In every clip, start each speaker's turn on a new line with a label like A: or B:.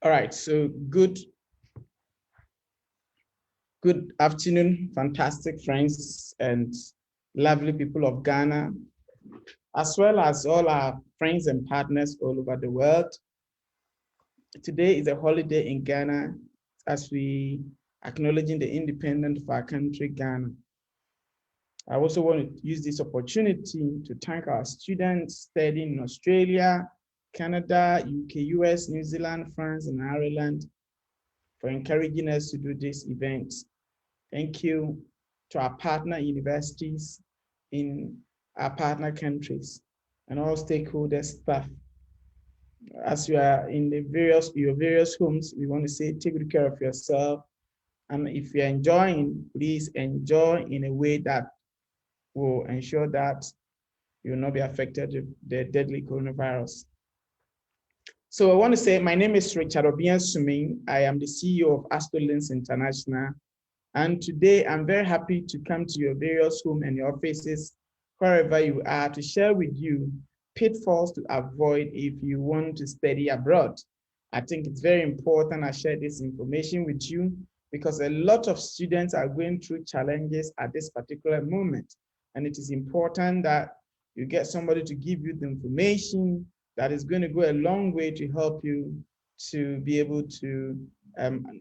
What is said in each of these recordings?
A: All right, so good afternoon, fantastic friends and lovely people of Ghana, as well as all our friends and partners all over the world. Today is a holiday in Ghana as we acknowledging the independence of our country, Ghana. I also want to use this opportunity to thank our students studying in Australia, Canada, UK, US, New Zealand, France, and Ireland for encouraging us to do this event. Thank you to our partner universities in our partner countries and all stakeholders, staff. As you are in your various homes, we want to say take good care of yourself. And if you're enjoying, please enjoy in a way that will ensure that you will not be affected with the deadly coronavirus. So I want to say, my name is Richard Obiansuming. I am the CEO of Asurance International. And today I'm very happy to come to your various homes and your offices, wherever you are, to share with you pitfalls to avoid if you want to study abroad. I think it's very important I share this information with you because a lot of students are going through challenges at this particular moment. And it is important that you get somebody to give you the information that is going to go a long way to help you to be able to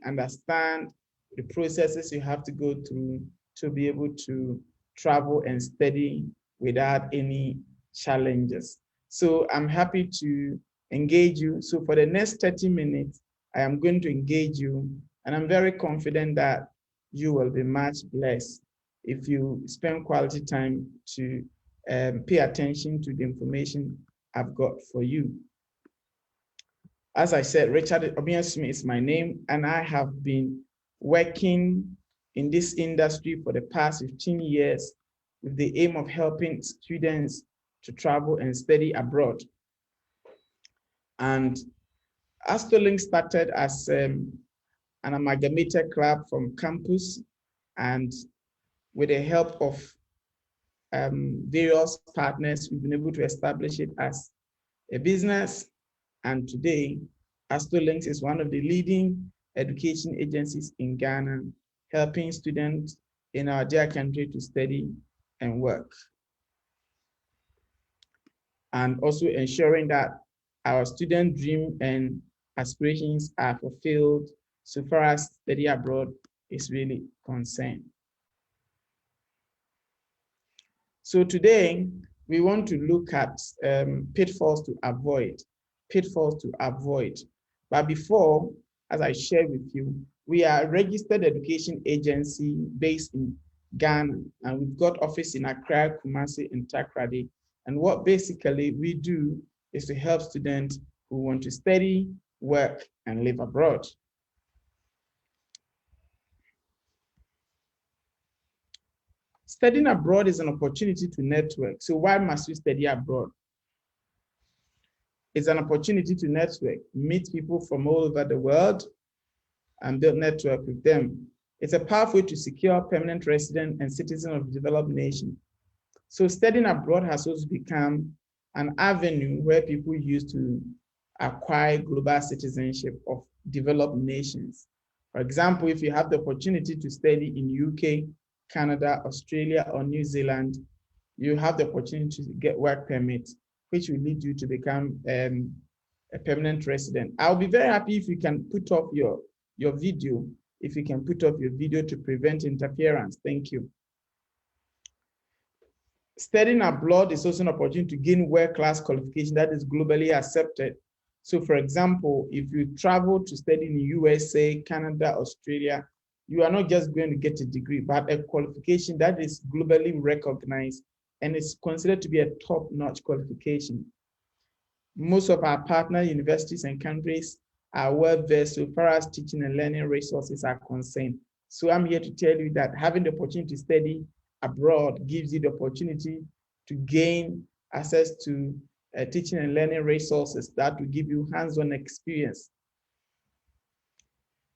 A: understand the processes you have to go through to be able to travel and study without any challenges. So I'm happy to engage you. So for the next 30 minutes, I am going to engage you, and I'm very confident that you will be much blessed if you spend quality time to pay attention to the information I've got for you. As I said, Richard Obiansuming is my name, and I have been working in this industry for the past 15 years with the aim of helping students to travel and study abroad. And Astrolink started as an amalgamated club from campus, and with the help of various partners, we've been able to establish it as a business. And today, Astrolink is one of the leading education agencies in Ghana, helping students in our dear country to study and work. And also ensuring that our student dream and aspirations are fulfilled so far as study abroad is really concerned. So today, we want to look at pitfalls to avoid. But before, as I shared with you, we are a registered education agency based in Ghana, and we've got office in Accra, Kumasi, and Takoradi. And what basically we do is to help students who want to study, work, and live abroad. Studying abroad is an opportunity to network. So why must you study abroad? It's an opportunity to network, meet people from all over the world, and build network with them. It's a pathway to secure permanent resident and citizen of the developed nation. So studying abroad has also become an avenue where people use to acquire global citizenship of developed nations. For example, if you have the opportunity to study in UK, Canada, Australia, or New Zealand, you have the opportunity to get work permit, which will lead you to become a permanent resident. I'll be very happy if you can put off your video, if you can put off your video to prevent interference. Thank you. Studying abroad is also an opportunity to gain world-class qualification that is globally accepted. So for example, if you travel to study in the USA, Canada, Australia, you are not just going to get a degree, but a qualification that is globally recognized and is considered to be a top-notch qualification. Most of our partner universities and countries are well-versed so far as teaching and learning resources are concerned. So I'm here to tell you that having the opportunity to study abroad gives you the opportunity to gain access to teaching and learning resources that will give you hands-on experience.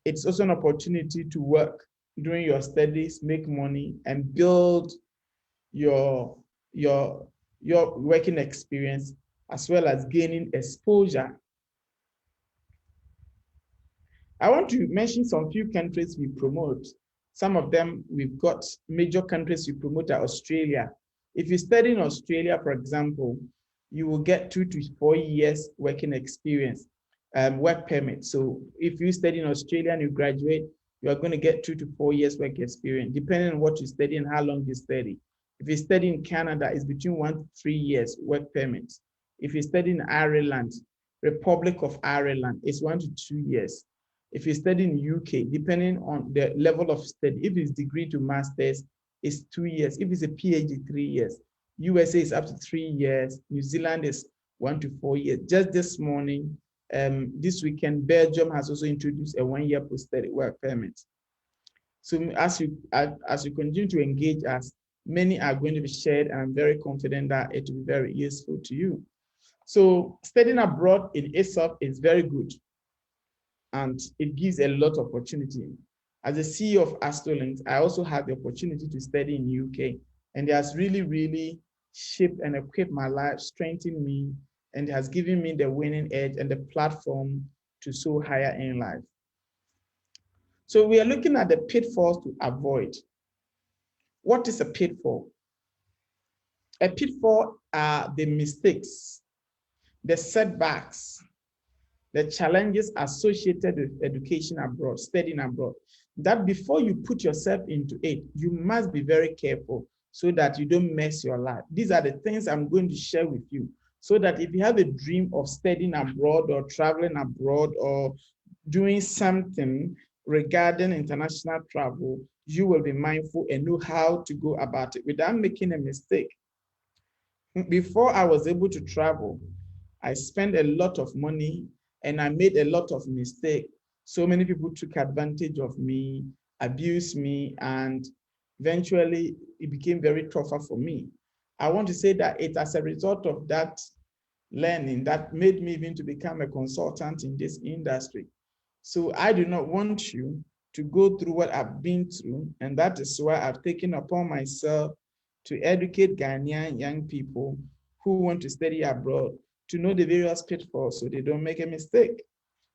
A: It's also an opportunity to work during your studies, make money, and build your working experience, as well as gaining exposure. I want to mention some few countries we promote. Some of them, we've got major countries we promote are Australia. If you study in Australia, for example, you will get 2 to 4 years working experience, work permit. So if you study in Australia and you graduate, you are going to get 2 to 4 years work experience, depending on what you study and how long you study. If you study in Canada, it's between 1 to 3 years work permit. If you study in Ireland, Republic of Ireland, it's 1 to 2 years. If you study in UK, depending on the level of study, if it's degree to master's, it's 2 years. If it's a PhD, 3 years. USA is up to 3 years. New Zealand is 1 to 4 years. Just this morning, this weekend, Belgium has also introduced a 1-year post-study work permit. So as you continue to engage us, many are going to be shared, and I'm very confident that it will be very useful to you. So studying abroad in itself is very good, and it gives a lot of opportunity. As the CEO of Astrolinks, I also had the opportunity to study in UK, and it has really, really shaped and equipped my life, strengthened me, and has given me the winning edge and the platform to soar higher in life. So we are looking at the pitfalls to avoid. What is a pitfall? A pitfall are the mistakes, the setbacks, the challenges associated with education abroad, studying abroad, that before you put yourself into it, you must be very careful so that you don't mess your life. These are the things I'm going to share with you, so that if you have a dream of studying abroad or traveling abroad or doing something regarding international travel, you will be mindful and know how to go about it without making a mistake. Before I was able to travel, I spent a lot of money and I made a lot of mistakes. So many people took advantage of me, abused me, and eventually it became very tougher for me. I want to say that it's as a result of that learning that made me even to become a consultant in this industry. So I do not want you to go through what I've been through, and that is why I've taken upon myself to educate Ghanaian young people who want to study abroad to know the various pitfalls so they don't make a mistake.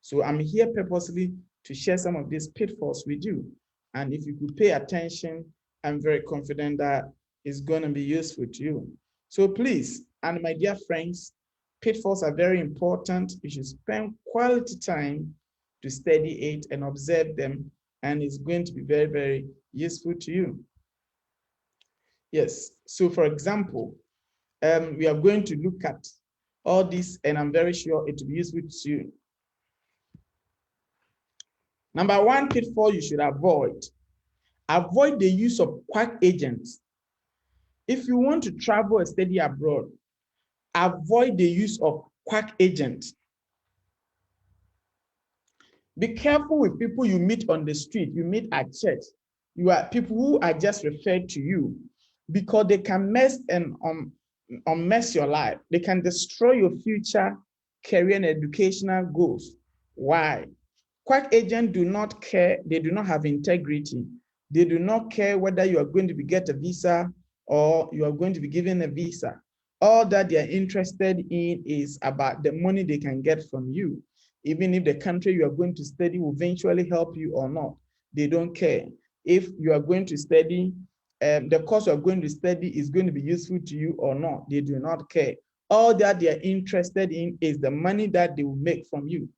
A: So I'm here purposely to share some of these pitfalls with you. And if you could pay attention, I'm very confident that it's going to be useful to you. So please, and my dear friends, pitfalls are very important. You should spend quality time to study it and observe them, and it's going to be very, very useful to you. Yes, so for example, we are going to look at all this, and I'm very sure it will be useful to you. Number one pitfall you should avoid. Avoid the use of quack agents. If you want to travel or study abroad, avoid the use of quack agents. Be careful with people you meet on the street, you meet at church. You are people who are just referred to you, because they can mess and mess your life. They can destroy your future career and educational goals. Why? Quack agents do not care. They do not have integrity. They do not care whether you are going to get a visa or you are going to be given a visa. All that they are interested in is about the money they can get from you. Even if the country you are going to study will eventually help you or not, they don't care. If you are going to study, the course you are going to study is going to be useful to you or not, they do not care. All that they are interested in is the money that they will make from you.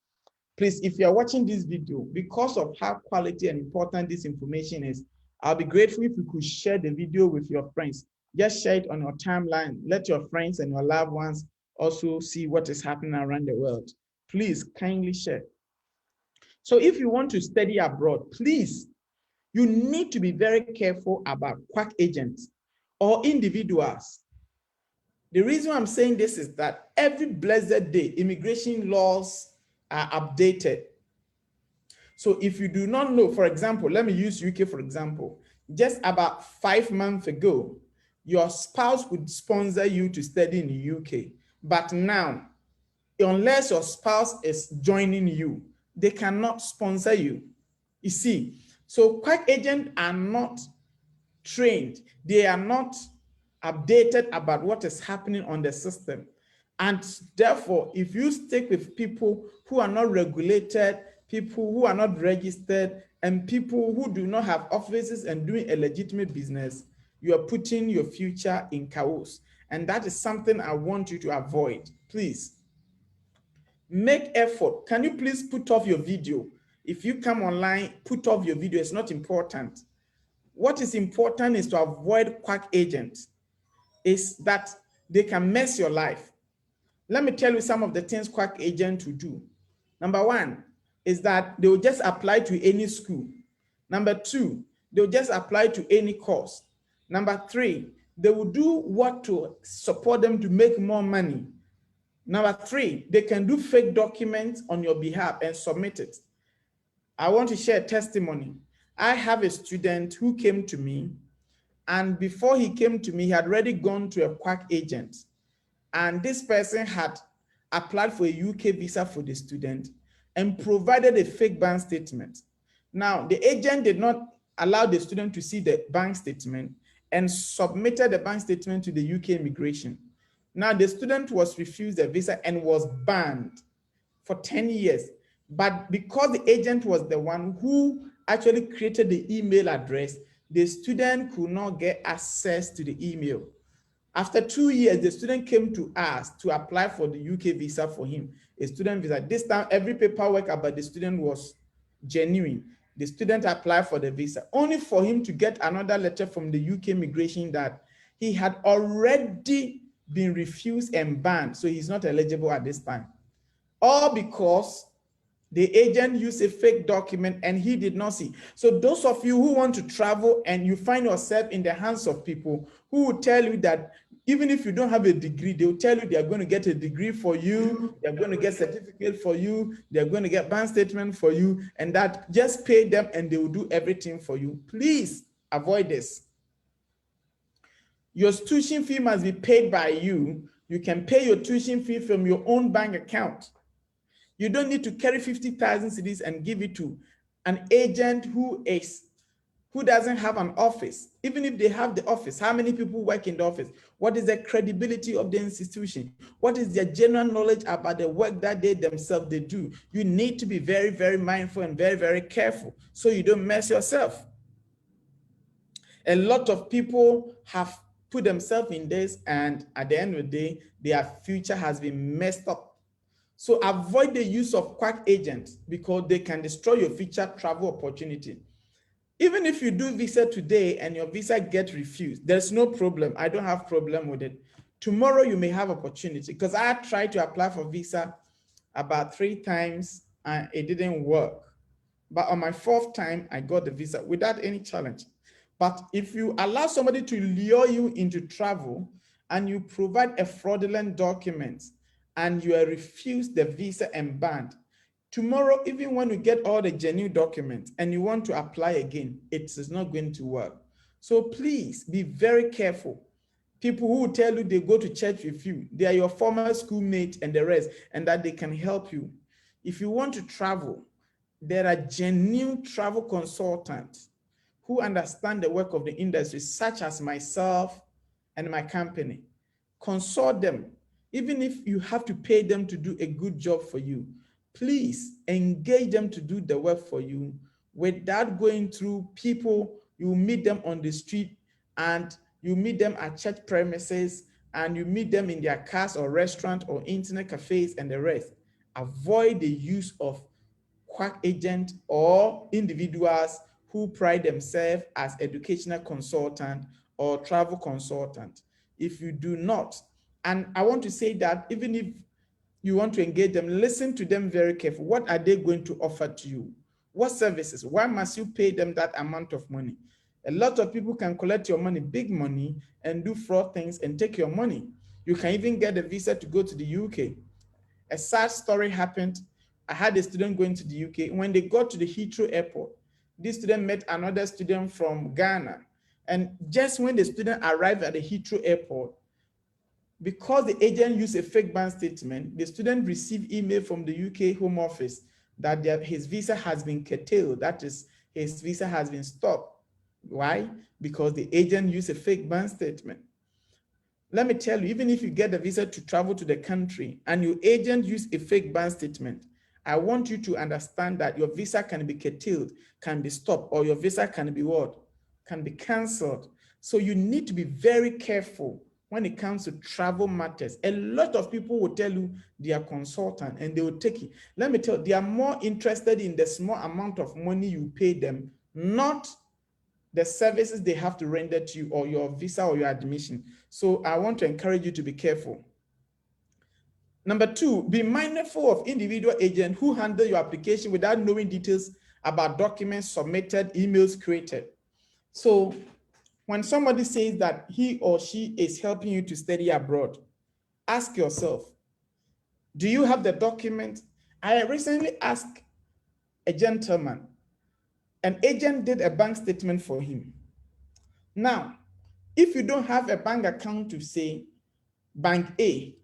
A: Please, if you are watching this video, because of how quality and important this information is, I'll be grateful if you could share the video with your friends. Just share it on your timeline. Let your friends and your loved ones also see what is happening around the world. Please kindly share. So if you want to study abroad, please, you need to be very careful about quack agents or individuals. The reason I'm saying this is that every blessed day, immigration laws are updated. So if you do not know, for example, let me use UK for example, just about 5 months ago, your spouse would sponsor you to study in the UK. But now, unless your spouse is joining you, they cannot sponsor you. You see, so quack agents are not trained. They are not updated about what is happening on the system. And therefore, if you stick with people who are not regulated, people who are not registered, and people who do not have offices and doing a legitimate business, you are putting your future in chaos. And that is something I want you to avoid. Please make effort. Can you please put off your video? If you come online, put off your video. It's not important. What is important is to avoid quack agents, is that they can mess your life. Let me tell you some of the things quack agents will do. Number one is that they will just apply to any school. Number two, they'll just apply to any course. Number three, they will do what to support them to make more money. Number three, they can do fake documents on your behalf and submit it. I want to share a testimony. I have a student who came to me, and before he came to me, he had already gone to a quack agent. And this person had applied for a UK visa for the student and provided a fake bank statement. Now, the agent did not allow the student to see the bank statement and submitted the bank statement to the UK immigration. Now, the student was refused a visa and was banned for 10 years. But because the agent was the one who actually created the email address, the student could not get access to the email. After 2 years, the student came to us to apply for the UK visa for him, a student visa. This time, every paperwork about the student was genuine. The student applied for the visa, only for him to get another letter from the UK immigration that he had already been refused and banned, so he's not eligible at this time. All because the agent used a fake document and he did not see. So those of you who want to travel and you find yourself in the hands of people who will tell you that even if you don't have a degree, they'll tell you they are going to get a degree for you, they're going to get certificate for you, they're going to get bank statement for you, and that just pay them and they will do everything for you. Please avoid this. Your tuition fee must be paid by you. You can pay your tuition fee from your own bank account. You don't need to carry 50,000 cedis and give it to an agent who doesn't have an office. Even if they have the office, how many people work in the office? What is the credibility of the institution? What is their general knowledge about the work that they themselves do? You need to be very, very mindful and very, very careful so you don't mess yourself. A lot of people have put themselves in this, and at the end of the day, their future has been messed up. So avoid the use of quack agents because they can destroy your future travel opportunity. Even if you do visa today and your visa gets refused, there's no problem. I don't have problem with it. Tomorrow you may have opportunity, because I tried to apply for visa about 3 times and it didn't work. But on my 4th time, I got the visa without any challenge. But if you allow somebody to lure you into travel and you provide a fraudulent document and you are refused the visa and banned, tomorrow, even when you get all the genuine documents and you want to apply again, it is not going to work. So please be very careful. People who tell you they go to church with you, they are your former schoolmates and the rest, and that they can help you. If you want to travel, there are genuine travel consultants who understand the work of the industry, such as myself and my company. Consult them. Even if you have to pay them to do a good job for you, please engage them to do the work for you without going through people. You meet them on the street, and you meet them at church premises, and you meet them in their cars or restaurant or internet cafes and the rest. Avoid the use of quack agent or individuals who pride themselves as educational consultant or travel consultant. If you do not, and I want to say that even if you want to engage them, listen to them very carefully. What are they going to offer to you? What services? Why must you pay them that amount of money? A lot of people can collect your money, big money, and do fraud things and take your money. You can even get a visa to go to the UK. A sad story happened. I had a student going to the UK. When they got to the Heathrow airport, this student met another student from Ghana. And just when the student arrived at the Heathrow airport, because the agent used a fake bank statement, the student received email from the UK Home Office that his visa has been curtailed. That is, his visa has been stopped. Why? Because the agent used a fake bank statement. Let me tell you, even if you get a visa to travel to the country and your agent used a fake bank statement, I want you to understand that your visa can be curtailed, can be stopped, or your visa can be what? Can be canceled. So you need to be very careful when it comes to travel matters. A lot of people will tell you they are consultant and they will take it. Let me tell you, they are more interested in the small amount of money you pay them, not the services they have to render to you or your visa or your admission. So I want to encourage you to be careful. Number two, be mindful of individual agents who handle your application without knowing details about documents submitted, emails created. So when somebody says that he or she is helping you to study abroad, ask yourself, do you have the document? I recently asked a gentleman, an agent did a bank statement for him. Now, if you don't have a bank account to say Bank A,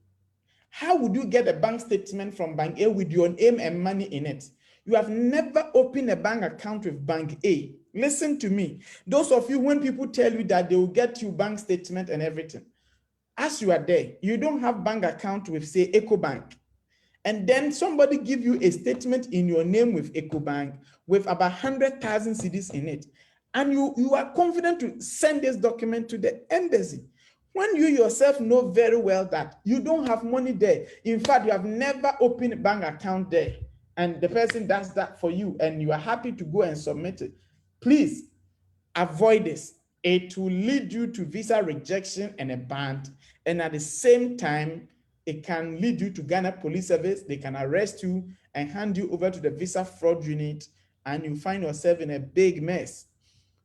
A: how would you get a bank statement from Bank A with your name and money in it? You have never opened a bank account with Bank A. Listen to me. Those of you, when people tell you that they will get you bank statement and everything, as you are there, you don't have bank account with, say, EcoBank. And then somebody give you a statement in your name with EcoBank with about 100,000 CDs in it. And you are confident to send this document to the embassy. When you yourself know very well that you don't have money there, in fact, you have never opened a bank account there, and the person does that for you, and you are happy to go and submit it, please avoid this. It will lead you to visa rejection and a ban, and at the same time, it can lead you to Ghana Police Service. They can arrest you and hand you over to the visa fraud unit, and you find yourself in a big mess.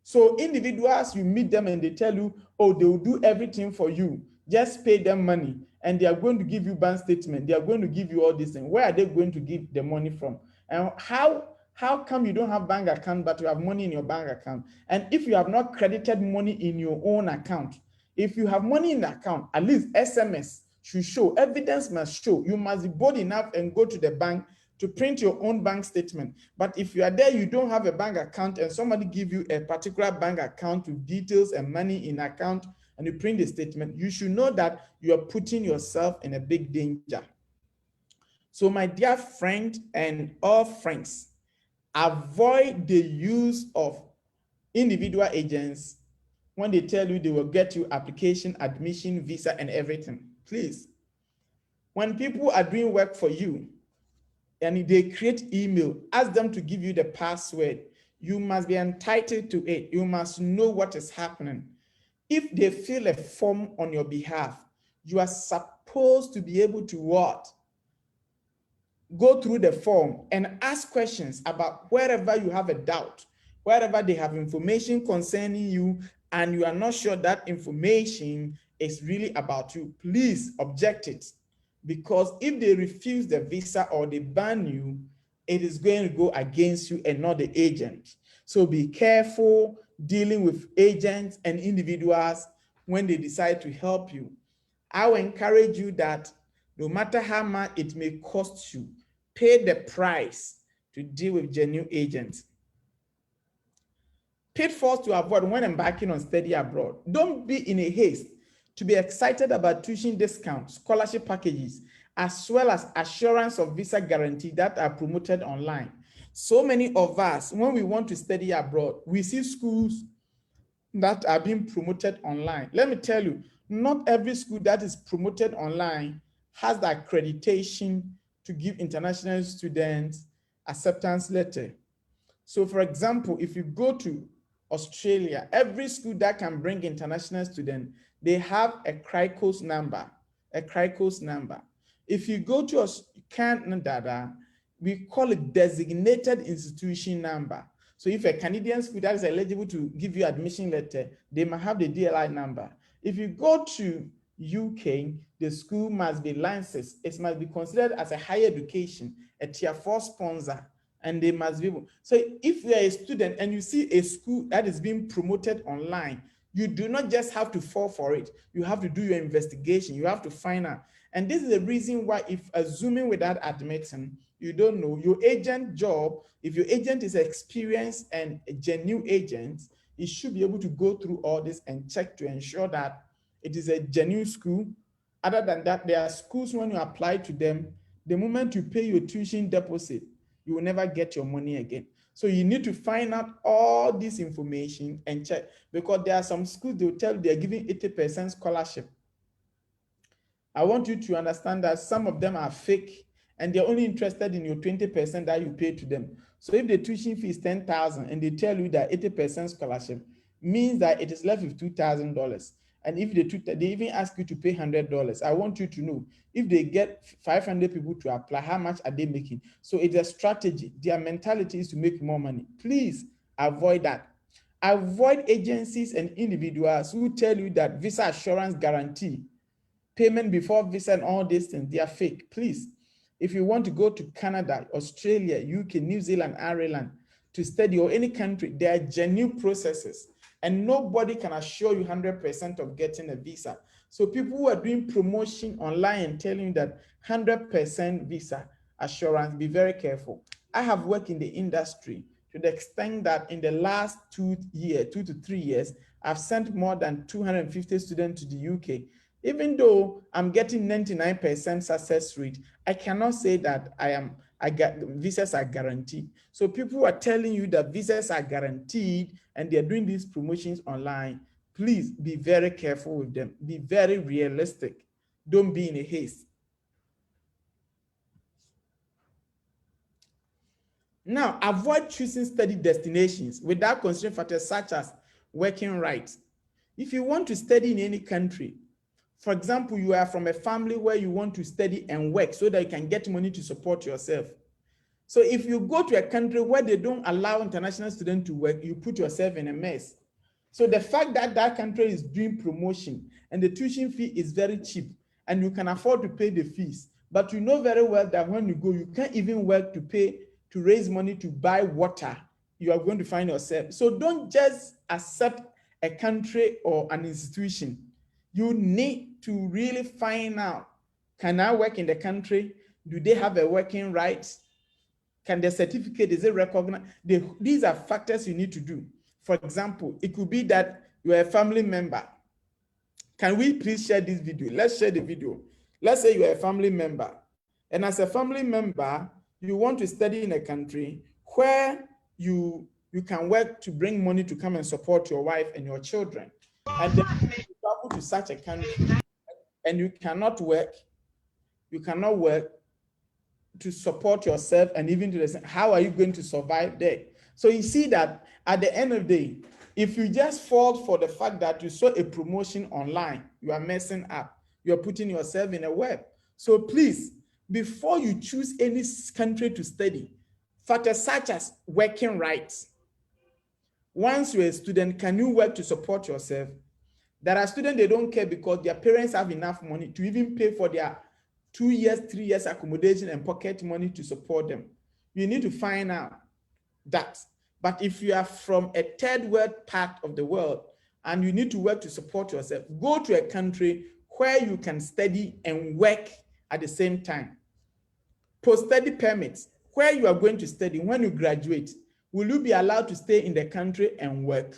A: So individuals, you meet them and they tell you, oh, they will do everything for you. Just pay them money and they are going to give you bank statement. They are going to give you all this thing. Where are they going to give the money from? And how come you don't have bank account, but you have money in your bank account? And if you have not credited money in your own account, if you have money in the account, at least SMS should show, evidence must show. You must be bold enough and go to the bank to print your own bank statement. But if you are there, you don't have a bank account and somebody give you a particular bank account with details and money in account and you print the statement, you should know that you are putting yourself in a big danger. So my dear friend and all friends, avoid the use of individual agents when they tell you they will get you application, admission, visa, and everything. Please, when people are doing work for you, and they create email, ask them to give you the password. You must be entitled to it. You must know what is happening. If they fill a form on your behalf, you are supposed to be able to what? Go through the form and ask questions about wherever you have a doubt, wherever they have information concerning you, and you are not sure that information is really about you, please object it. Because if they refuse the visa or they ban you, it is going to go against you and not the agent. So be careful dealing with agents and individuals when they decide to help you. I will encourage you that no matter how much it may cost you, pay the price to deal with genuine agents. Pitfalls to avoid when embarking on study abroad. Don't be in a haste to be excited about tuition discounts, scholarship packages, as well as assurance of visa guarantee that are promoted online. So many of us, when we want to study abroad, we see schools that are being promoted online. Let me tell you, not every school that is promoted online has the accreditation to give international students acceptance letter. So for example, if you go to Australia, every school that can bring international students, they have a CRICOS number, a CRICOS number. If you go to Canada, we call it designated institution number. So if a Canadian school that is eligible to give you admission letter, they might have the DLI number. If you go to UK, the school must be licensed. It must be considered as a higher education, a tier 4 sponsor, and they must be able. So if you are a student and you see a school that is being promoted online, you do not just have to fall for it. You have to do your investigation. You have to find out. And this is the reason why, if assuming without admitting, you don't know your agent job, if your agent is experienced and a genuine agent, he should be able to go through all this and check to ensure that it is a genuine school. Other than that, there are schools when you apply to them, The moment you pay your tuition deposit, you will never get your money again. So you need to find out all this information and check, because there are some schools, they'll tell you they're giving 80% scholarship. I want you to understand that some of them are fake and they're only interested in your 20% that you pay to them. So if the tuition fee is 10,000 and they tell you that 80% scholarship means that it is left with $2,000. And if they even ask you to pay $100, I want you to know, if they get 500 people to apply, how much are they making? So it's a strategy. Their mentality is to make more money. Please avoid that. Avoid agencies and individuals who tell you that visa assurance guarantee, payment before visa and all these things, they are fake. Please, if you want to go to Canada, Australia, UK, New Zealand, Ireland to study, or any country, there are genuine processes and nobody can assure you 100% of getting a visa. So people who are doing promotion online and telling you that 100% visa assurance, be very careful. I have worked in the industry to the extent that in the last 2 to 3 years, I've sent more than 250 students to the UK. Even though I'm getting 99% success rate, I cannot say that visas are guaranteed. So people who are telling you that visas are guaranteed and they're doing these promotions online, please be very careful with them. Be very realistic. Don't be in a haste. Now, avoid choosing study destinations without considering factors such as working rights. If you want to study in any country, for example, you are from a family where you want to study and work so that you can get money to support yourself. So if you go to a country where they don't allow international students to work, you put yourself in a mess. So the fact that that country is doing promotion and the tuition fee is very cheap and you can afford to pay the fees, but you know very well that when you go, you can't even work to raise money to buy water, you are going to find yourself. So don't just accept a country or an institution. You need to really find out, can I work in the country? Do they have a working rights? Can the certificate, is it recognized? These are factors you need to do. For example, it could be that you are a family member. Can we please share this video? Let's share the video. Let's say you are a family member. And as a family member, you want to study in a country where you can work to bring money to come and support your wife and your children. And then you travel to such a country and you cannot work to support yourself and even to the, how are you going to survive there? So you see that at the end of the day, if you just fall for the fact that you saw a promotion online, you are messing up. You're putting yourself in a web. So please, before you choose any country to study, factors such as working rights. Once you're a student, can you work to support yourself? There are students, they don't care because their parents have enough money to even pay for their 2 years, 3 years accommodation and pocket money to support them. You need to find out that. But if you are from a third world part of the world and you need to work to support yourself, go to a country where you can study and work at the same time. Post-study permits, where you are going to study when you graduate, will you be allowed to stay in the country and work?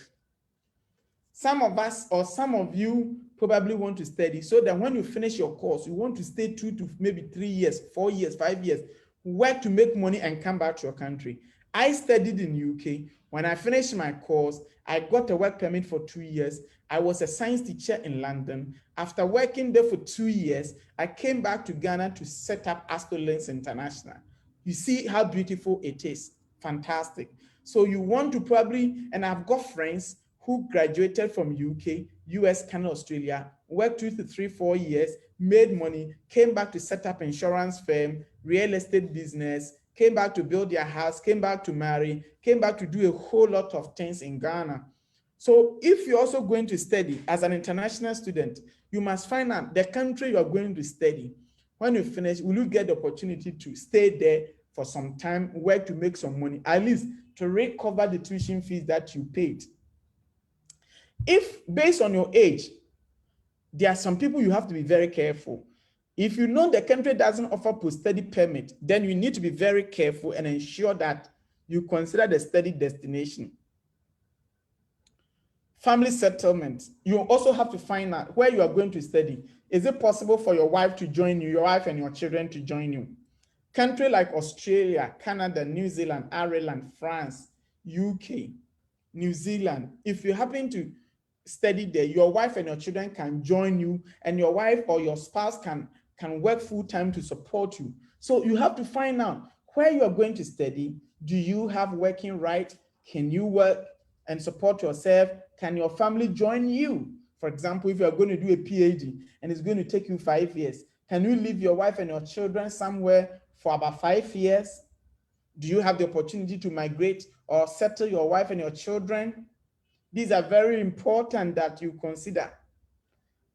A: Some of us or some of you probably want to study so that when you finish your course, you want to stay 2 to maybe 3 years, 4 years, 5 years, work to make money and come back to your country. I studied in UK. When I finished my course, I got a work permit for 2 years. I was a science teacher in London. After working there for 2 years, I came back to Ghana to set up Asurance International. You see how beautiful it is. Fantastic. So you want to probably, and I've got friends who graduated from UK, US, Canada, Australia, worked 2 to 3, 4 years, made money, came back to set up insurance firm, real estate business, came back to build their house, came back to marry, came back to do a whole lot of things in Ghana. So if you're also going to study as an international student, you must find out the country you're going to study. When you finish, will you get the opportunity to stay there for some time, work to make some money, at least to recover the tuition fees that you paid? If based on your age, there are some people you have to be very careful. If you know the country doesn't offer post-study permit, then you need to be very careful and ensure that you consider the study destination. Family settlement. You also have to find out where you are going to study. Is it possible for your wife to join you, your wife and your children to join you? Countries like Australia, Canada, New Zealand, Ireland, France, UK, New Zealand, if you happen to study there, your wife and your children can join you, and your wife or your spouse can work full time to support you. So you have to find out where you are going to study. Do you have working right? Can you work and support yourself? Can your family join you? For example, if you are going to do a PhD and it's going to take you 5 years, can you leave your wife and your children somewhere for about 5 years? Do you have the opportunity to migrate or settle your wife and your children? These are very important that you consider.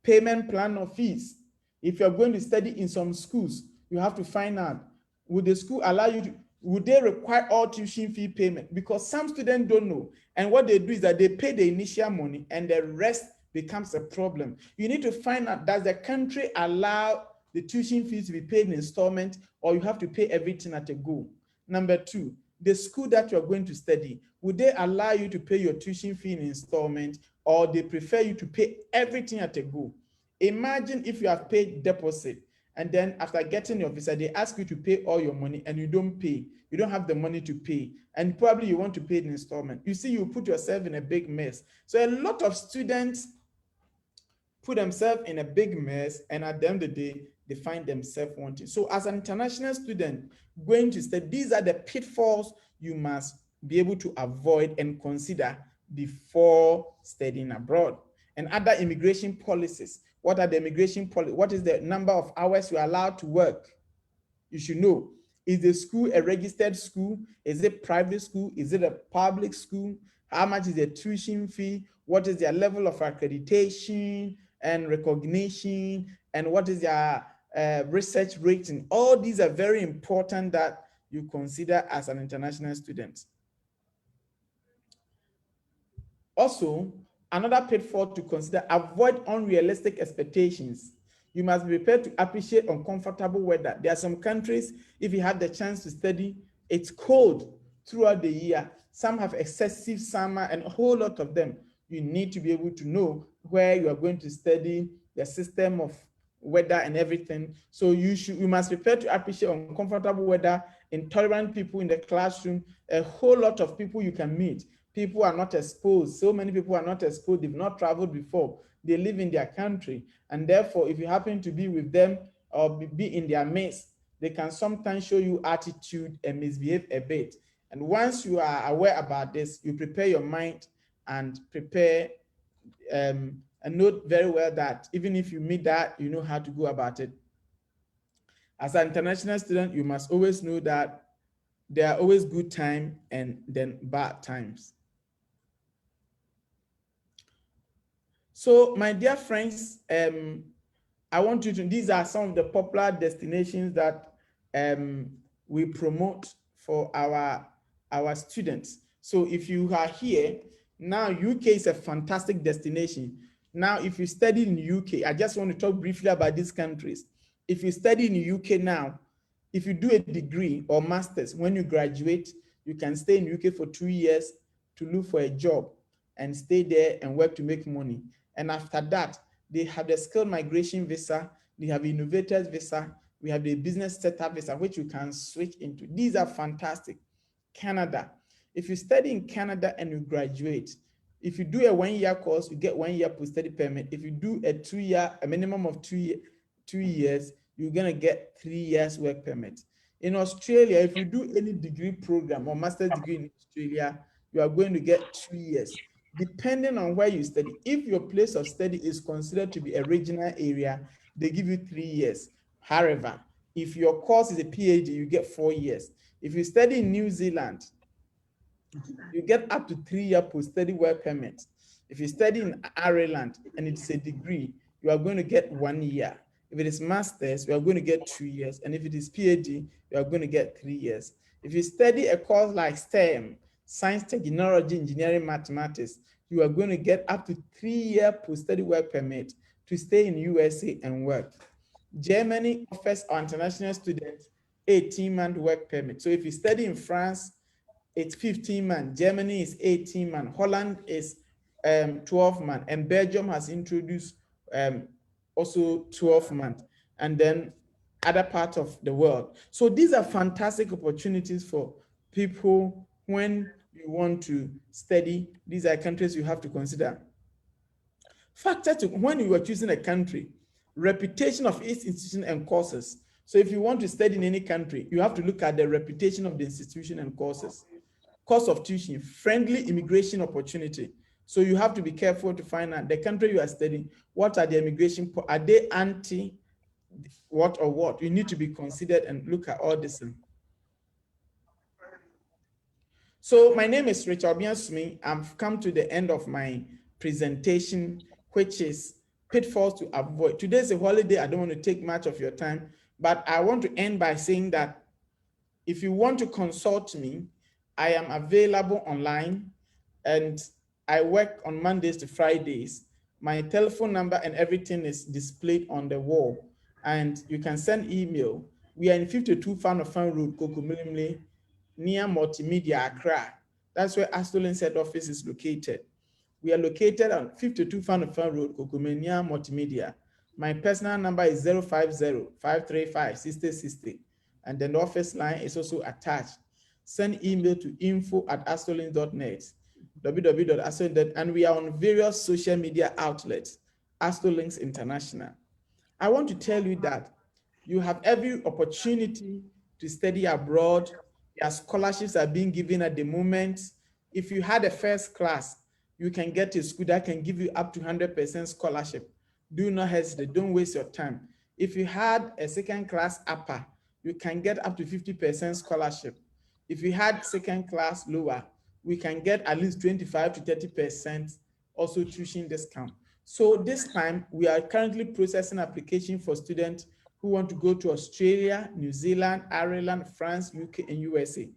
A: Payment plan of fees. If you're going to study in some schools, you have to find out, would the school allow you to, would they require all tuition fee payment? Because some students don't know. And what they do is that they pay the initial money and the rest becomes a problem. You need to find out, does the country allow the tuition fees to be paid in installment, or you have to pay everything at a go? Number two, the school that you're going to study, would they allow you to pay your tuition fee in installment, or they prefer you to pay everything at a go? Imagine if you have paid deposit and then after getting your visa, they ask you to pay all your money and you don't pay. You don't have the money to pay, and probably you want to pay in installment. You see, you put yourself in a big mess. So a lot of students put themselves in a big mess, and at the end of the day, they find themselves wanting. So as an international student going to study, these are the pitfalls you must be able to avoid and consider before studying abroad. And other immigration policies. What are the immigration policies? What is the number of hours you are allowed to work? You should know. Is the school a registered school? Is it private school? Is it a public school? How much is the tuition fee? What is their level of accreditation and recognition? And what is their research rating? All these are very important that you consider as an international student. Also, another pitfall to consider, avoid unrealistic expectations. You must be prepared to appreciate uncomfortable weather. There are some countries, if you have the chance to study, it's cold throughout the year. Some have excessive summer, and a whole lot of them. You need to be able to know where you are going to study, the system of weather and everything. So you must prepare to appreciate uncomfortable weather, intolerant people in the classroom, a whole lot of people you can meet. People are not exposed. So many people are not exposed. They've not traveled before. They live in their country. And therefore, if you happen to be with them or be in their midst, they can sometimes show you attitude and misbehave a bit. And once you are aware about this, you prepare your mind and prepare and note very well that even if you meet that, you know how to go about it. As an international student, you must always know that there are always good times and then bad times. So, my dear friends, I want you to, these are some of the popular destinations that we promote for our students. So if you are here, now UK is a fantastic destination. Now, if you study in UK, I just want to talk briefly about these countries. If you study in UK now, if you do a degree or master's, when you graduate, you can stay in UK for 2 years to look for a job and stay there and work to make money. And after that, they have the skilled migration visa, they have innovators visa, we have the business setup visa, which you can switch into. These are fantastic. Canada. If you study in Canada and you graduate, if you do a 1-year course, you get 1 year post-study permit. If you do a 2-year, a minimum of 2 years, you're gonna get 3 years work permit. In Australia, if you do any degree program or master's degree in Australia, you are going to get 2 years. Depending on where you study, if your place of study is considered to be a regional area, they give you 3 years. However, if your course is a PhD, you get 4 years. If you study in New Zealand, you get up to 3-year post-study work permit. If you study in Ireland and it's a degree, you are going to get 1 year. If it is master's, you are going to get 2 years. And if it is PhD, you are going to get 3 years. If you study a course like STEM, science, technology, engineering, mathematics, you are going to get up to 3-year post-study work permit to stay in USA and work. Germany offers our international students 18-month work permit. So if you study in France, it's 15 months. Germany is 18 months. Holland is 12 months. And Belgium has introduced also 12 months. And then other parts of the world. So these are fantastic opportunities for people when you want to study. These are countries you have to consider. Factor to when you are choosing a country, reputation of its institution and courses. So if you want to study in any country, you have to look at the reputation of the institution and courses. Cost of tuition, friendly immigration opportunity. So you have to be careful to find out the country you are studying, what are the immigration, are they anti what or what? You need to be considered and look at all this. So my name is Richard Biansumi. I've come to the end of my presentation, which is pitfalls to avoid. Today is a holiday. I don't want to take much of your time, but I want to end by saying that if you want to consult me, I am available online and I work on Mondays to Fridays. My telephone number and everything is displayed on the wall, and you can send email. We are in 52 Fan Road, Kokomilimle, near Multimedia, Accra. That's where Astolin Head Office is located. We are located on 52 Fan Road, Kokomilimle, near Multimedia. My personal number is 050-535-6060, and then the office line is also attached. Send email to info@astolin.net, www.astolin.net, and we are on various social media outlets, Astolinks International. I want to tell you that you have every opportunity to study abroad. Their scholarships are being given at the moment. If you had a first class, you can get a school that can give you up to 100% scholarship. Do not hesitate, don't waste your time. If you had a second class upper, you can get up to 50% scholarship. If you had second class lower, we can get at least 25 to 30% also tuition discount. So this time we are currently processing application for students who want to go to Australia, New Zealand, Ireland, France, UK, and USA.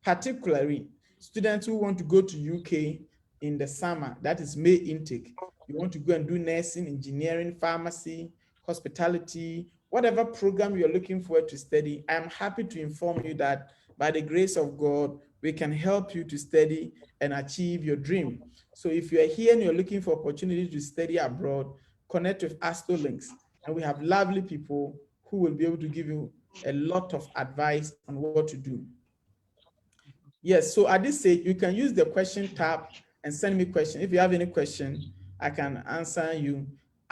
A: Particularly students who want to go to UK in the summer, that is May intake. You want to go and do nursing, engineering, pharmacy, hospitality, whatever program you're looking for to study. I'm happy to inform you that by the grace of God, we can help you to study and achieve your dream. So if you are here and you're looking for opportunity to study abroad, connect with Astolinks, and we have lovely people who will be able to give you a lot of advice on what to do. Yes, so at this stage, you can use the question tab and send me questions. If you have any question, I can answer you.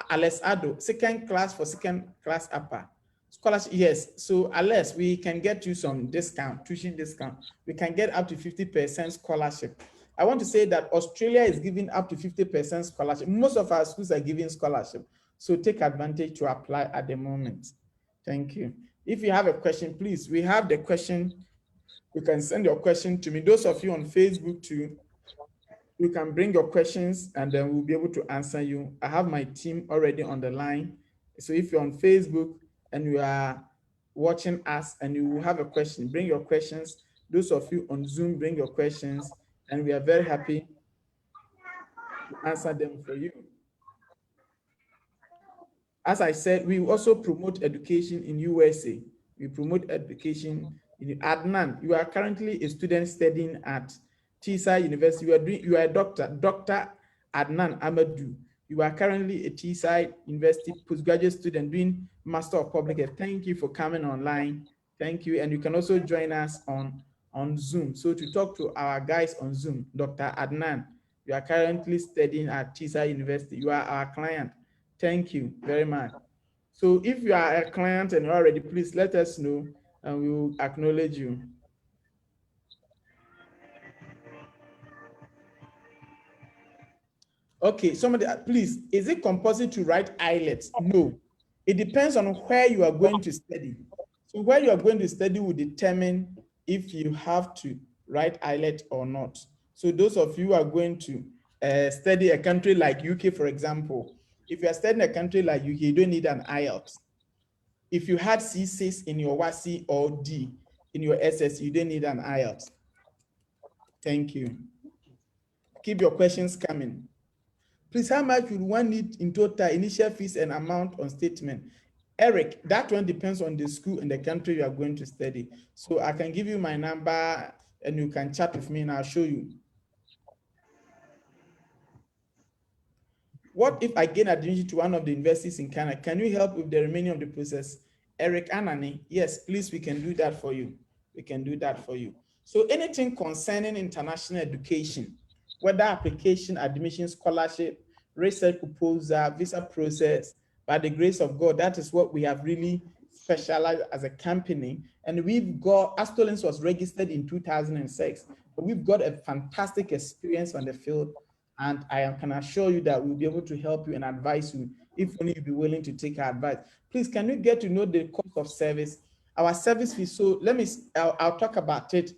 A: Alex Ado, second class for second class upper. Scholarship, yes. So Alex, we can get you some discount, tuition discount. We can get up to 50% scholarship. I want to say that Australia is giving up to 50% scholarship. Most of our schools are giving scholarship. So take advantage to apply at the moment. Thank you. If you have a question, please, we have the question. You can send your question to me. Those of you on Facebook too, you can bring your questions and then we'll be able to answer you. I have my team already on the line. So if you're on Facebook and you are watching us and you will have a question, bring your questions. Those of you on Zoom, bring your questions, and we are very happy to answer them for you. As I said, we also promote education in USA. We promote education in Adnan. You are currently a student studying at TSI University. You are a doctor, Dr. Adnan Amadou. You are currently a TSI University postgraduate student doing Master of Public Health. Thank you for coming online. Thank you. And you can also join us on Zoom. So to talk to our guys on Zoom, Dr. Adnan, you are currently studying at TSI University. You are our client. Thank you very much. So if you are a client and you're already, please let us know and we will acknowledge you. Okay, somebody, please, is it compulsory to write IELTS? No, it depends on where you are going to study. So where you are going to study will determine if you have to write IELTS or not. So those of you who are going to study a country like UK, for example, if you are studying a country like UK, you don't need an IELTS. If you had C6 in your WASI or D in your SS, you don't need an IELTS. Thank you. Keep your questions coming. Please, how much would one need in total initial fees and amount on statement? Eric, that one depends on the school and the country you are going to study. So I can give you my number and you can chat with me and I'll show you. What if I gain admission to one of the universities in Canada? Can you help with the remaining of the process? Eric Anani, yes, please, we can do that for you. We can do that for you. So anything concerning international education, whether application, admission, scholarship, research proposal, visa process, by the grace of God, that is what we have really specialized as a company. And we've got, Astolins was registered in 2006, but we've got a fantastic experience on the field. And I can assure you that we'll be able to help you and advise you if only you be willing to take our advice. Please, can you get to know the cost of service? Our service fee, so I'll talk about it.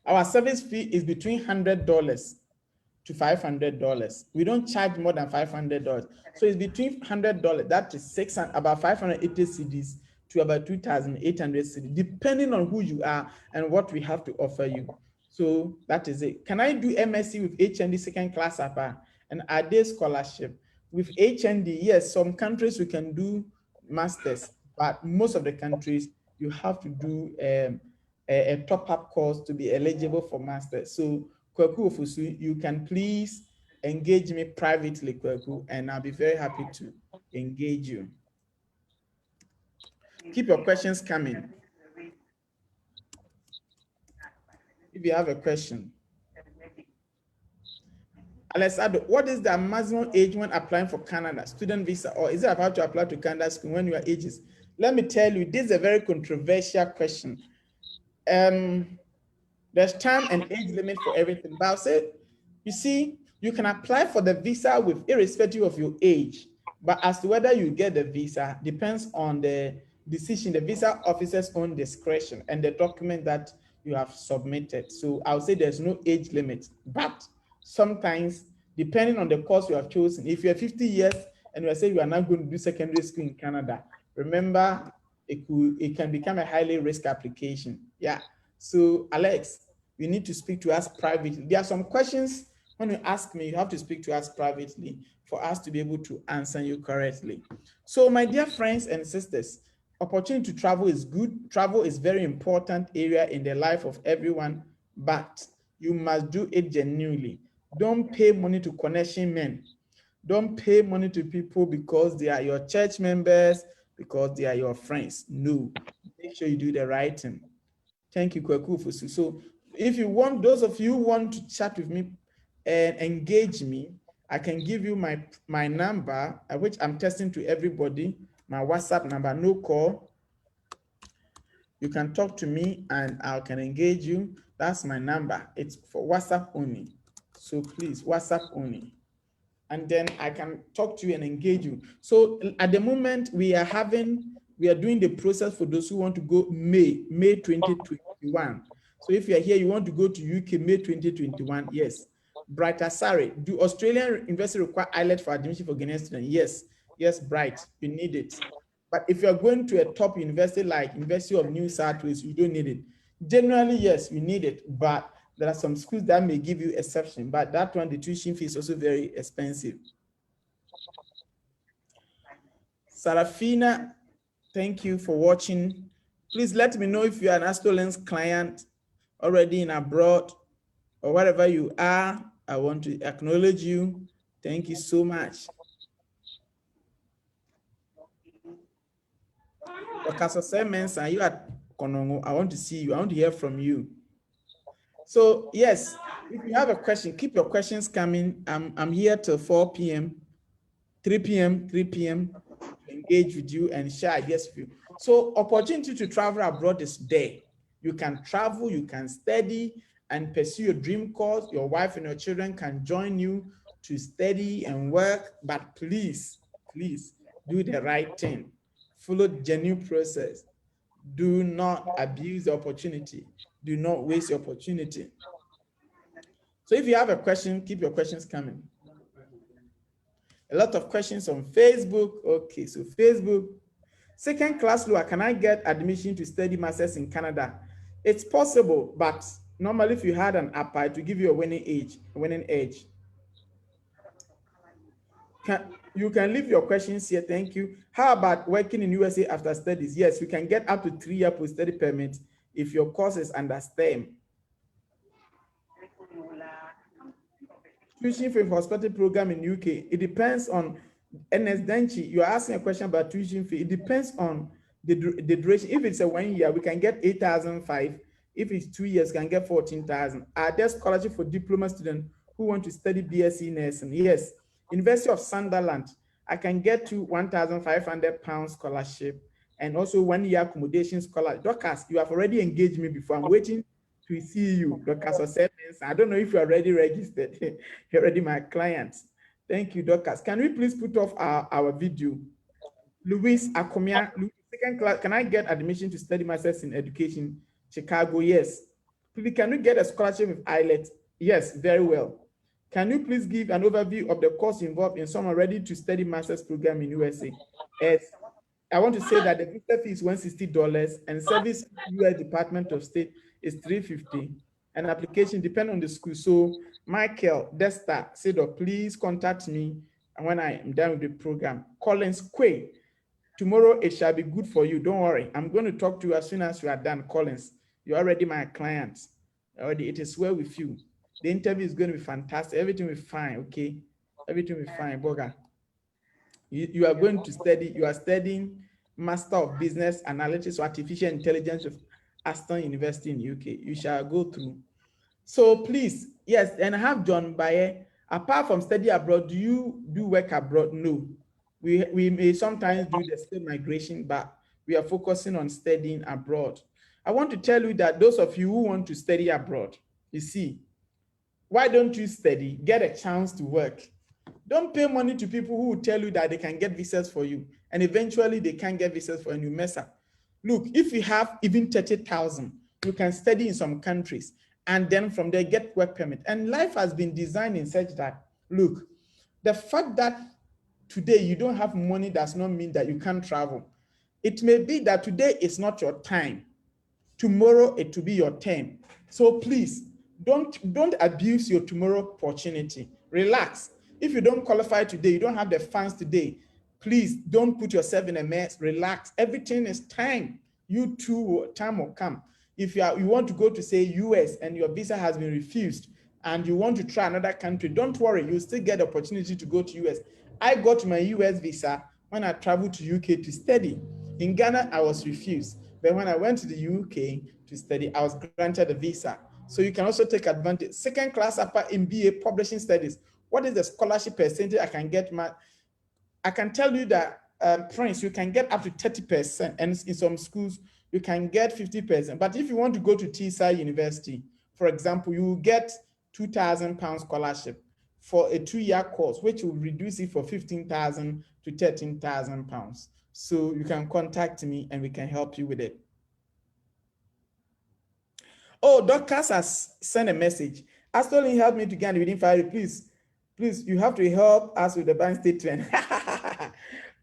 A: Our service fee is between $100 to $500. We don't charge more than $500. So it's between $100, that is about 580 cedis to about 2,800 cedis, depending on who you are and what we have to offer you. So that is it. Can I do MSc with HND second class upper and a day scholarship? With HND, yes, some countries we can do masters, but most of the countries you have to do a top-up course to be eligible for masters. So Kwaku Ofusu, you can please engage me privately, Kwaku, and I'll be very happy to engage you. Keep your questions coming. If you have a question. Alessandro, what is the maximum age when applying for Canada, student visa, or is it about to apply to Canada school when your age is? Let me tell you, this is a very controversial question. There's time and age limit for everything, but I'll say, you see, you can apply for the visa with irrespective of your age, but as to whether you get the visa depends on the decision, the visa officer's own discretion and the document that you have submitted. So I'll say there's no age limit, but sometimes depending on the course you have chosen, if you're 50 years and you are saying you are not going to do secondary school in Canada, remember it can become a highly risk application. Yeah. So Alex, you need to speak to us privately. There are some questions when you ask me, you have to speak to us privately for us to be able to answer you correctly. So my dear friends and sisters, opportunity to travel is good. Travel is very important area in the life of everyone, but you must do it genuinely. Don't pay money to connection men. Don't pay money to people because they are your church members, because they are your friends. No, make sure you do the right thing. Thank you, Kwaku Fusu. So if you want, those of you who want to chat with me and engage me, I can give you my number, which I'm testing to everybody, my WhatsApp number, no call. You can talk to me and I can engage you. That's my number. It's for WhatsApp only. So please, WhatsApp only. And then I can talk to you and engage you. So at the moment, we are doing the process for those who want to go May 2021. So if you are here, you want to go to UK May 2021, yes. Bright Asare, do Australian university require IELTS for admission for Ghanaian students? Yes, Bright, you need it. But if you're going to a top university like University of New South Wales, you don't need it. Generally, yes, you need it, but there are some schools that may give you exception, but that one, the tuition fee is also very expensive. Sarafina, thank you for watching. Please let me know if you are an Astolens client already in abroad or wherever you are. I want to acknowledge you. Thank you so much. Mensa, you at Konongo. I want to see you. I want to hear from you. So yes, if you have a question, keep your questions coming. I'm here till 4 p.m., 3 p.m. to engage with you and share ideas with you. So opportunity to travel abroad is there. You can travel, you can study and pursue your dream course. Your wife and your children can join you to study and work, but please do the right thing. Follow the genuine process. Do not abuse the opportunity. Do not waste the opportunity. So if you have a question, keep your questions coming. A lot of questions on Facebook. Okay, so Facebook. Second class lower, can I get admission to study masters in Canada? It's possible, but normally if you had an upper, it will give you a winning age. You can leave your questions here. Thank you. How about working in USA after studies? Yes, you can get up to 3-year post-study permit if your course is under STEM. Tuition fee for hospital program in UK, it depends on NS Denchi. You're asking a question about tuition fee. It depends on the duration. If it's a 1 year, we can get 8,500. If it's 2 years, can get 14,000. Are there scholarship for diploma students who want to study BSc nursing? Yes. University of Sunderland, I can get to £1,500 scholarship and also 1 year accommodation scholarship. Dorcas, you have already engaged me before. I'm waiting to see you, Dorcas. I don't know if you're already registered. You're already my client. Thank you, Dorcas. Can we please put off our video? Louis Akomia, second class, can I get admission to study masters in education? Chicago, yes. Please, can we get a scholarship with IELTS? Yes, very well. Can you please give an overview of the course involved in someone ready to study master's program in USA? Yes. I want to say that the visa fee is $160 and service US Department of State is $350. An application depends on the school. So Michael Desta said, oh, please contact me when I am done with the program. Collins Quay, tomorrow it shall be good for you. Don't worry. I'm going to talk to you as soon as you are done, Collins. You're already my client. Already, it is well with you. The interview is going to be fantastic. Everything will be fine, okay? Everything will be fine, Boga. You are going to study, you are studying Master of Business Analytics or Artificial Intelligence of Aston University in UK. You shall go through. So please, yes, and I have John Baye. Apart from study abroad, do you do work abroad? No. We may sometimes do the state migration, but we are focusing on studying abroad. I want to tell you that those of you who want to study abroad, you see, why don't you study, get a chance to work? Don't pay money to people who will tell you that they can get visas for you, and eventually they can't get visas for you and you mess up. Look, if you have even 30,000, you can study in some countries and then from there get work permit. And life has been designed in such that, look, the fact that today you don't have money does not mean that you can't travel. It may be that today is not your time. Tomorrow it will be your turn. So please, don't abuse your tomorrow opportunity. Relax. If you don't qualify today, you don't have the funds today, please don't put yourself in a mess. Relax. Everything is time. You too, time will come. If you want to go to say US and your visa has been refused and you want to try another country, don't worry, you'll still get the opportunity to go to US. I got my US visa when I traveled to UK to study. In Ghana, I was refused. But when I went to the UK to study, I was granted a visa. So you can also take advantage. Second class upper MBA publishing studies. What is the scholarship percentage I can get? I can tell you that, Prince, you can get up to 30%, and in some schools, you can get 50%. But if you want to go to TSI University, for example, you will get £2,000 scholarship for a 2-year course, which will reduce it from 15,000 to 13,000 pounds. So you can contact me and we can help you with it. Oh, Dorcas has sent a message. Astolin helped me to get within 5 days. Please, you have to help us with the bank statement.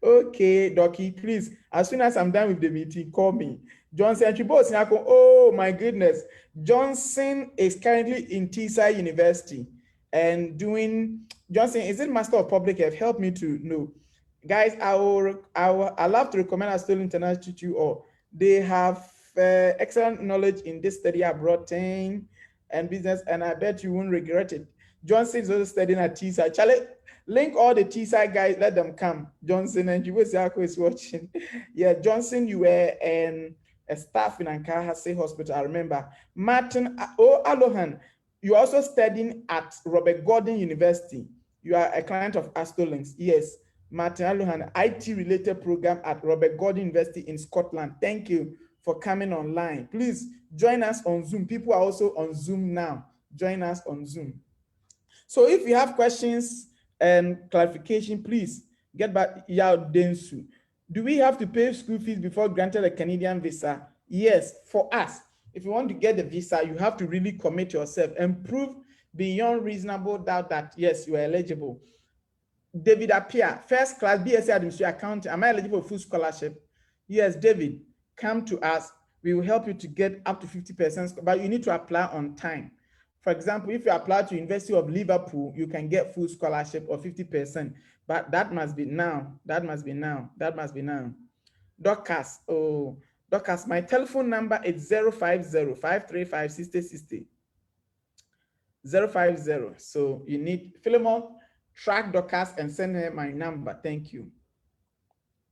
A: Okay, Docky, please, as soon as I'm done with the meeting, call me. Johnson, oh my goodness. Johnson is currently in TSI University and doing, Johnson, is it Master of Public Health? Help me to know. Guys, I love to recommend Astolin International to you all. They have excellent knowledge in this study abroad thing and business, and I bet you won't regret it. Johnson is also studying at TSI. Charlie, link all the TSI guys, let them come. Johnson and Jibosiako is watching. Yeah, Johnson, you were a staff in Ankara State Hospital, I remember. Martin Alohan, you're also studying at Robert Gordon University. You are a client of Astolinks. Yes, Martin Alohan, IT-related program at Robert Gordon University in Scotland. Thank you for coming online. Please join us on Zoom. People are also on Zoom now. Join us on Zoom. So if you have questions and clarification, please get back. Yao Densu. Do we have to pay school fees before granted a Canadian visa? Yes, for us. If you want to get the visa, you have to really commit yourself and prove beyond reasonable doubt that, yes, you are eligible. David Appiah, first class BSc Administration Accounting. Am I eligible for full scholarship? Yes, David, come to us. We will help you to get up to 50%, but you need to apply on time. For example, if you apply to University of Liverpool, you can get full scholarship of 50%, but that must be now. That must be now. That must be now. Dorcas, oh, Dorcas, my telephone number is 050-535-6060. 050. So you need Philemon, track Dorcas and send her my number. Thank you.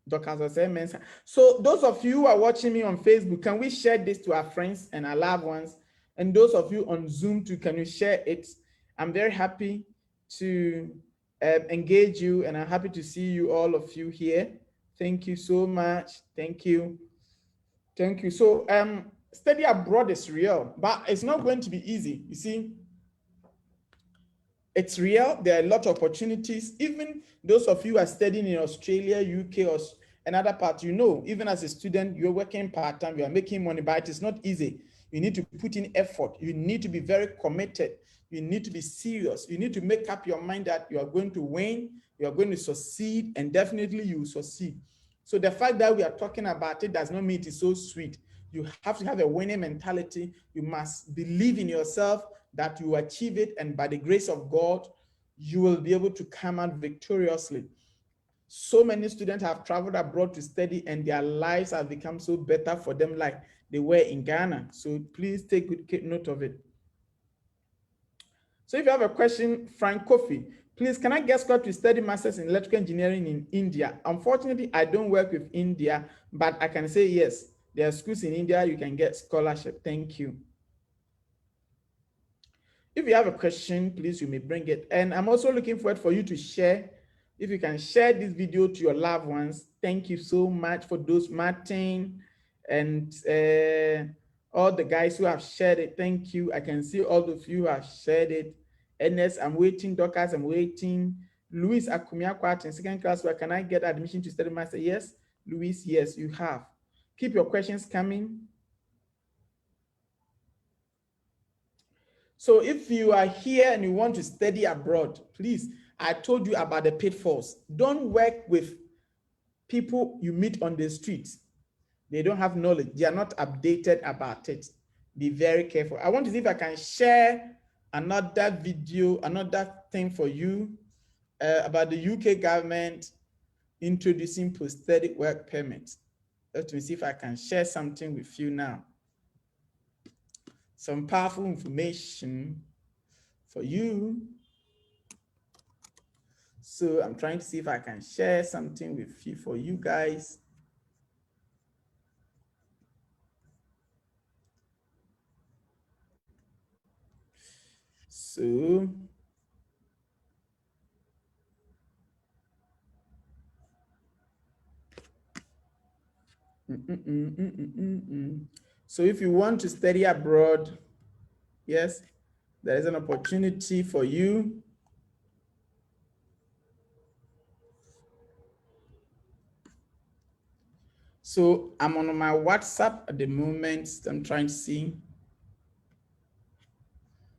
A: So those of you who are watching me on Facebook, can we share this to our friends and our loved ones? And those of you on Zoom too, can you share it? I'm very happy to engage you, and I'm happy to see you, all of you here. Thank you so much. Thank you. Thank you. So study abroad is real, but it's not going to be easy. You see, it's real. There are a lot of opportunities. Even those of you who are studying in Australia, UK, or another part, you know, even as a student, you're working part-time, you are making money, but it's not easy. You need to put in effort. You need to be very committed. You need to be serious. You need to make up your mind that you are going to win, you are going to succeed, and definitely you will succeed. So the fact that we are talking about it does not mean it is so sweet. You have to have a winning mentality. You must believe in yourself that you achieve it, and by the grace of God, you will be able to come out victoriously. So many students have traveled abroad to study, and their lives have become so better for them like they were in Ghana. So please take good note of it. So if you have a question, Frank Kofi, please, can I get scholar to study masters in electrical engineering in India? Unfortunately, I don't work with India, but I can say yes. There are schools in India, you can get scholarship. Thank you. If you have a question, please, you may bring it. And I'm also looking forward for you to share. If you can share this video to your loved ones, thank you so much for those, Martin and all the guys who have shared it. Thank you. I can see all of you have shared it. Ernest, I'm waiting. Dorcas, I'm waiting. Luis Akumiakwat in second class, where can I get admission to study master? Yes, Luis, yes, you have. Keep your questions coming. So if you are here and you want to study abroad, please, I told you about the pitfalls. Don't work with people you meet on the streets. They don't have knowledge. They are not updated about it. Be very careful. I want to see if I can share another video, another thing for you about the UK government introducing post-study work permits. Let me see if I can share something with you now. Some powerful information for you. So I'm trying to see if I can share something with you for you guys. So so if you want to study abroad, yes, there is an opportunity for you. So I'm on my WhatsApp at the moment. I'm trying to see.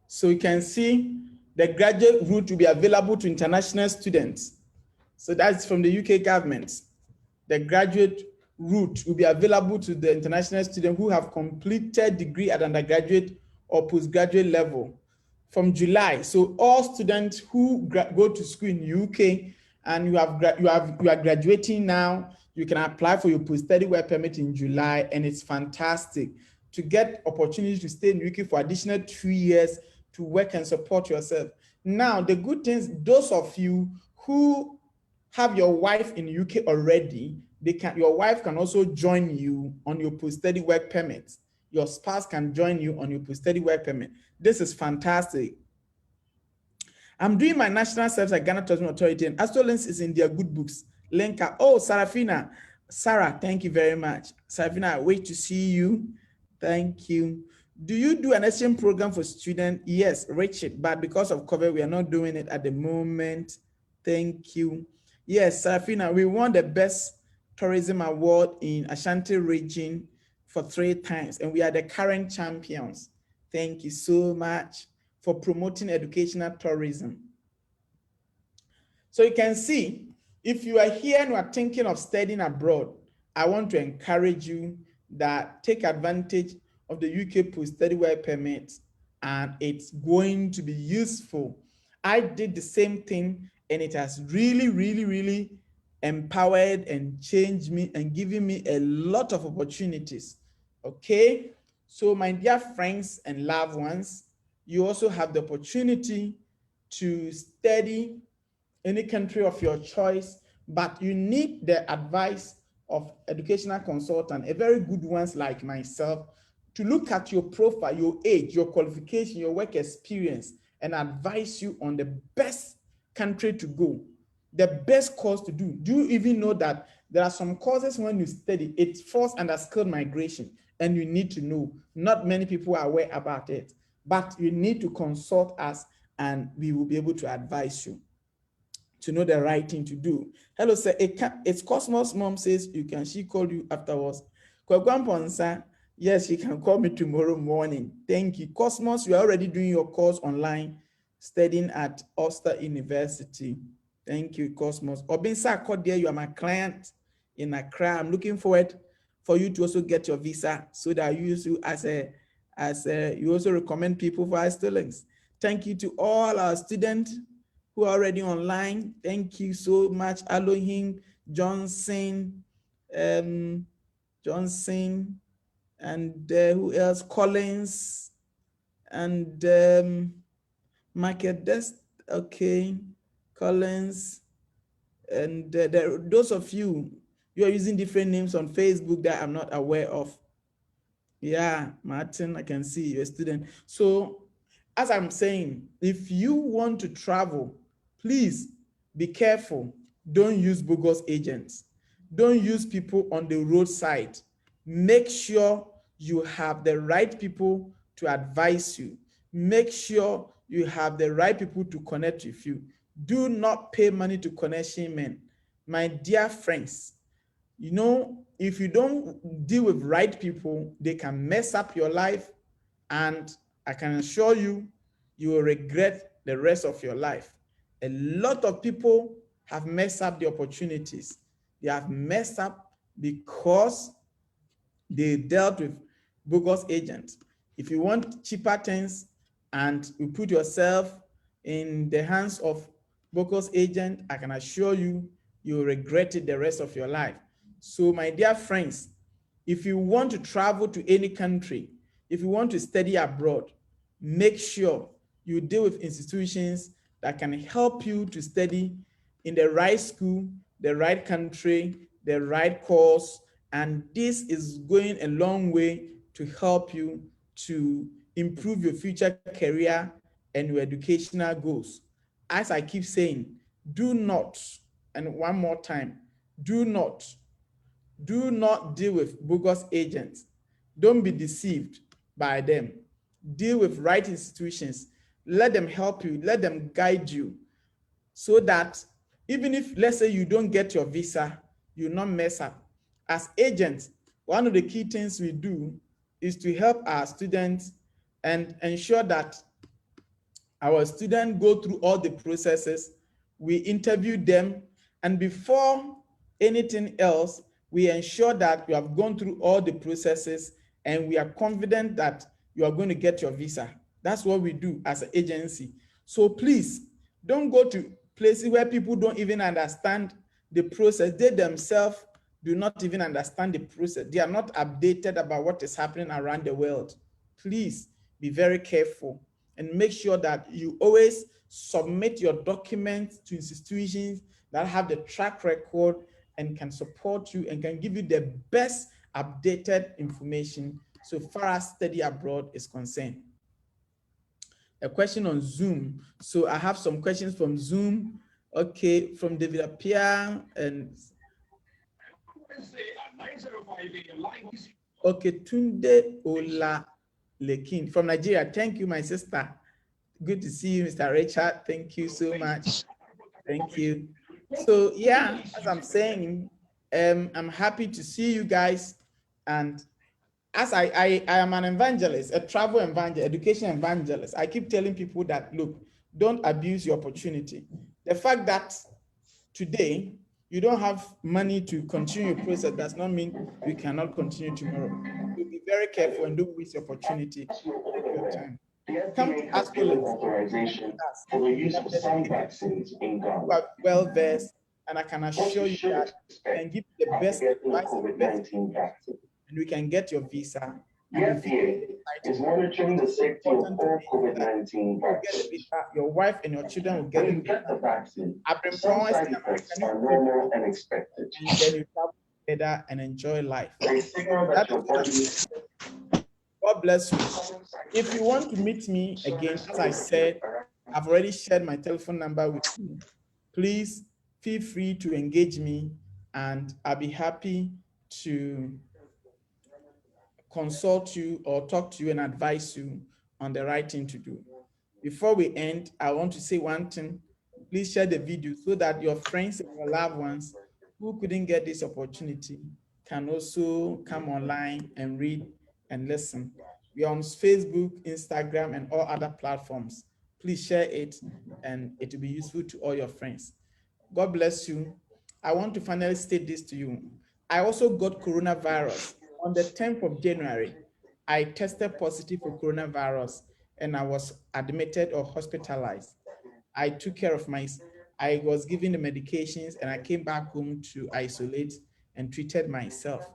A: So you can see the graduate route will be available to international students. So that's from the UK government. The graduate route will be available to the international students who have completed degree at undergraduate or postgraduate level from July. So all students who go to school in UK and you are graduating now, you can apply for your post-study work permit in July, and it's fantastic to get opportunity to stay in UK for additional 2 years to work and support yourself. Now, the good things, those of you who have your wife in UK already, your wife can also join you on your post-study work permit. Your spouse can join you on your post-study work permit. This is fantastic. I'm doing my national service at Ghana Tourism Authority, and Asurance is in their good books. Lenka, oh, Sarafina. Sarah, thank you very much. Sarafina, I wait to see you. Thank you. Do you do an exchange program for students? Yes, Richard, but because of COVID, we are not doing it at the moment. Thank you. Yes, Sarafina, we won the best tourism award in Ashanti region for 3 times, and we are the current champions. Thank you so much for promoting educational tourism. So you can see, if you are here and you are thinking of studying abroad, I want to encourage you that take advantage of the UK post-study work permit, and it's going to be useful. I did the same thing, and it has really, really, really empowered and changed me and given me a lot of opportunities. Okay, so my dear friends and loved ones, you also have the opportunity to study any country of your choice but you need the advice of educational consultant, a very good ones like myself, to look at your profile, your age, your qualification, your work experience, and advise you on the best country to go, the best course to do. Do you even know that there are some courses when you study, it falls under skilled migration, and you need to know. Not many people are aware about it, but you need to consult us and we will be able to advise you to know the right thing to do. Hello, sir. It's Cosmos. Mom says you can. She called you afterwards. Kwagwamponsa, yes, you can call me tomorrow morning. Thank you. Cosmos, you are already doing your course online, studying at Ulster University. Thank you, Cosmos. Obinsa Kodia, you are my client in Accra. I'm looking forward for you to also get your visa so that I use you as you also recommend people for our students. Thank you to all our students who are already online. Thank you so much. Elohim, Johnson, Johnson, and who else? Collins, and Market Desk. Okay, Collins, and those of you are using different names on Facebook that I'm not aware of. Yeah, Martin, I can see you're a student. So as I'm saying, if you want to travel, please be careful. Don't use bogus agents. Don't use people on the roadside. Make sure you have the right people to advise you. Make sure you have the right people to connect with you. Do not pay money to connection men. My dear friends, you know, if you don't deal with right people, they can mess up your life, and I can assure you, you will regret the rest of your life. A lot of people have messed up the opportunities. They have messed up because they dealt with bogus agents. If you want cheaper things and you put yourself in the hands of bogus agent, I can assure you, you'll regret it the rest of your life. So my dear friends, if you want to travel to any country, if you want to study abroad, make sure you deal with institutions that can help you to study in the right school, the right country, the right course, and this is going a long way to help you to improve your future career and your educational goals. As I keep saying, do not, and one more time, do not deal with bogus agents. Don't be deceived by them. Deal with right institutions. Let them help you, let them guide you, so that even if, let's say, you don't get your visa, you'll not mess up. As agents, one of the key things we do is to help our students and ensure that our students go through all the processes. We interview them, and before anything else, we ensure that you have gone through all the processes and we are confident that you are going to get your visa. That's what we do as an agency. So please don't go to places where people don't even understand the process. They themselves do not even understand the process. They are not updated about what is happening around the world. Please be very careful and make sure that you always submit your documents to institutions that have the track record and can support you and can give you the best updated information so far as study abroad is concerned. A question on Zoom. So I have some questions from Zoom. Okay, from David Apia and okay, Tunde Ola Lekin from Nigeria. Thank you, my sister. Good to see you, Mr. Richard. Thank you so much. Thank you. So yeah, as I'm saying, I'm happy to see you guys. And as I am an evangelist, a travel evangelist, education evangelist, I keep telling people that, look, don't abuse your opportunity. The fact that today you don't have money to continue your process does not mean you cannot continue tomorrow. So be very careful and don't waste your opportunity. Your time. Come to asurance for the use of some vaccines in Ghana. You are well versed, and I can assure you that I can give you the best advice and the best information, and we can get your visa. And the
B: is monitoring the safety of all COVID-19 vaccines.
A: Your wife and your children will get
B: When you get the vaccine, some side effects are normal and expected.
A: And then you travel together and enjoy life.
B: They signal that your body.
A: God bless you. If you want to meet me again, as I said, I've already shared my telephone number with you. Please feel free to engage me, and I'll be happy to consult you or talk to you and advise you on the right thing to do. Before we end, I want to say one thing. Please share the video so that your friends and your loved ones who couldn't get this opportunity can also come online and read and listen. We are on Facebook, Instagram, and all other platforms. Please share it, and it will be useful to all your friends. God bless you. I want to finally state this to you. I also got coronavirus. On the 10th of January, I tested positive for coronavirus and I was admitted or hospitalized. I took care of I was given the medications and I came back home to isolate and treated myself.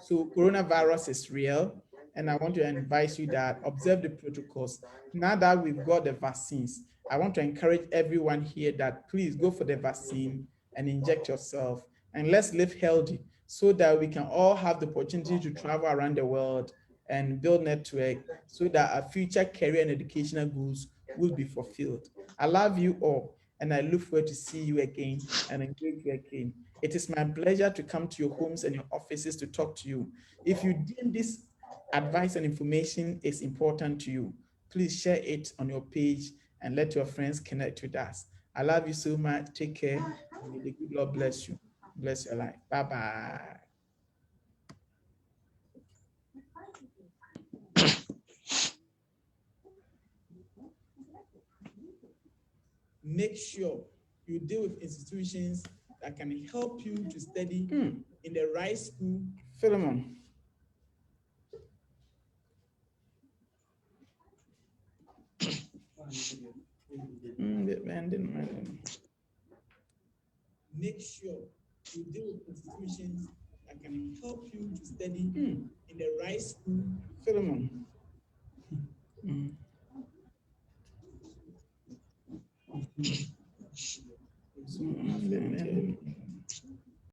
A: So coronavirus is real, and I want to advise you that observe the protocols. Now that we've got the vaccines, I want to encourage everyone here that please go for the vaccine and inject yourself, and let's live healthy so that we can all have the opportunity to travel around the world and build network so that our future career and educational goals will be fulfilled. I love you all, and I look forward to see you again and engage you again. It is my pleasure to come to your homes and your offices to talk to you. If you deem this advice and information is important to you, please share it on your page and let your friends connect with us. I love you so much. Take care. May the good Lord bless you. Bless your life. Bye-bye. Make sure you deal with institutions that can help you to study in the right school. Philemon. Make sure you deal with institutions that can help you to study in the right school. Philemon.